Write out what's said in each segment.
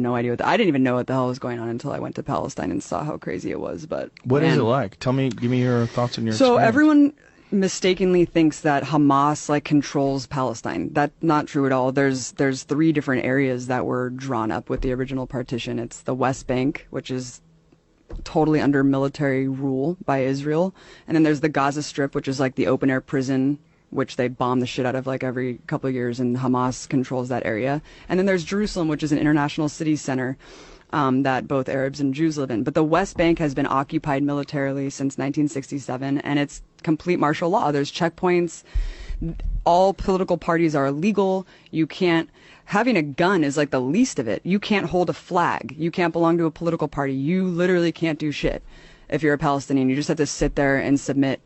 no idea I didn't even know what the hell was going on until I went to Palestine and saw how crazy it was. But what is it like? Give me your thoughts and your So experience. everyone mistakenly thinks that Hamas like controls Palestine. That's not true at all. There's three different areas that were drawn up with the original partition. It's the West Bank, which is totally under military rule by Israel, and then there's the Gaza Strip, which is like the open air prison, which they bomb the shit out of like every couple of years, and Hamas controls that area. And then there's Jerusalem, which is an international city center that both Arabs and Jews live in. But the West Bank has been occupied militarily since 1967, and it's complete martial law. There's checkpoints. All political parties are illegal. You can't. Having a gun is like the least of it. You can't hold a flag. You can't belong to a political party. You literally can't do shit if you're a Palestinian. You just have to sit there and submit.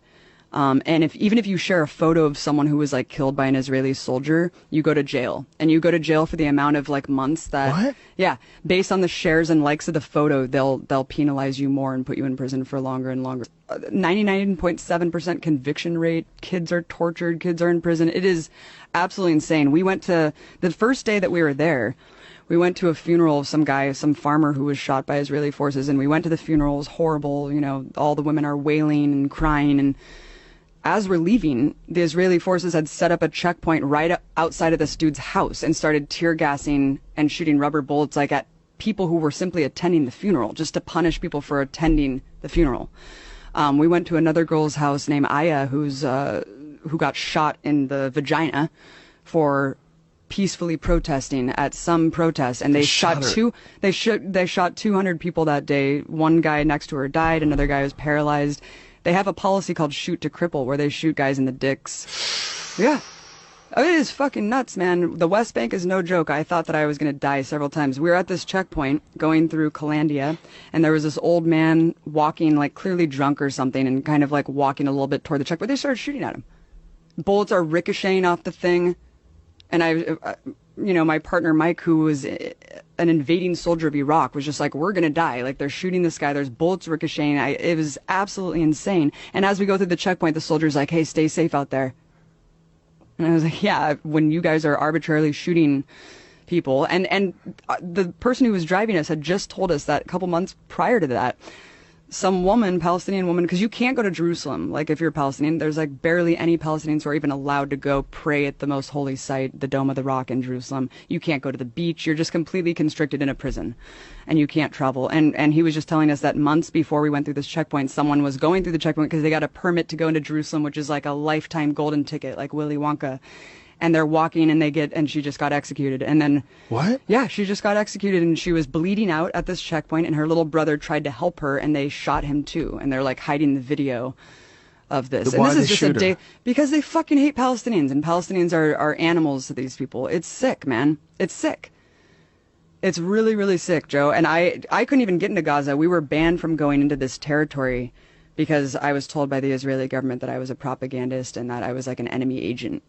And even if you share a photo of someone who was like killed by an Israeli soldier, you go to jail. And you go to jail for the amount of like months that. What? Yeah, based on the shares and likes of the photo, they'll penalize you more and put you in prison for longer and longer. 99.7% conviction rate. Kids are tortured. Kids are in prison. It is absolutely insane. We went to the first day that we were there. We went to a funeral of some guy, some farmer who was shot by Israeli forces, and we went to the funeral. It was horrible. You know, all the women are wailing and crying. And as we're leaving, the Israeli forces had set up a checkpoint right outside of this dude's house and started tear gassing and shooting rubber bullets like at people who were simply attending the funeral, just to punish people for attending the funeral. We went to another girl's house named Aya, who got shot in the vagina for peacefully protesting at some protest, and they shot 200 people that day. One guy next to her died, another guy was paralyzed. They have a policy called shoot to cripple, where they shoot guys in the dicks. Yeah. Oh, it is fucking nuts, man. The West Bank is no joke. I thought that I was going to die several times. We were at this checkpoint going through Calandia, and there was this old man walking, like clearly drunk or something, and kind of like walking a little bit toward the checkpoint. They started shooting at him. Bullets are ricocheting off the thing. And my partner Mike, who was an invading soldier of Iraq, was just like, we're going to die. Like, they're shooting this guy. There's bullets ricocheting. It was absolutely insane. And as we go through the checkpoint, the soldier's like, hey, stay safe out there. And I was like, yeah, when you guys are arbitrarily shooting people. And the person who was driving us had just told us that a couple months prior to that, some woman, Palestinian woman, because you can't go to Jerusalem. Like, if you're Palestinian, there's like barely any Palestinians who are even allowed to go pray at the most holy site, the Dome of the Rock in Jerusalem. You can't go to the beach. You're just completely constricted in a prison, and you can't travel. And he was just telling us that months before we went through this checkpoint, someone was going through the checkpoint because they got a permit to go into Jerusalem, which is like a lifetime golden ticket, like Willy Wonka. And they're walking, and she just got executed. And then what? Yeah, she just got executed, and she was bleeding out at this checkpoint, and her little brother tried to help her, and they shot him too. And they're like hiding the video of this. Why And this is they just a shoot her? day because they fucking hate Palestinians, and Palestinians are animals to these people. It's sick, man. It's sick. It's really, really sick, Joe. And I couldn't even get into Gaza. We were banned from going into this territory because I was told by the Israeli government that I was a propagandist and that I was like an enemy agent.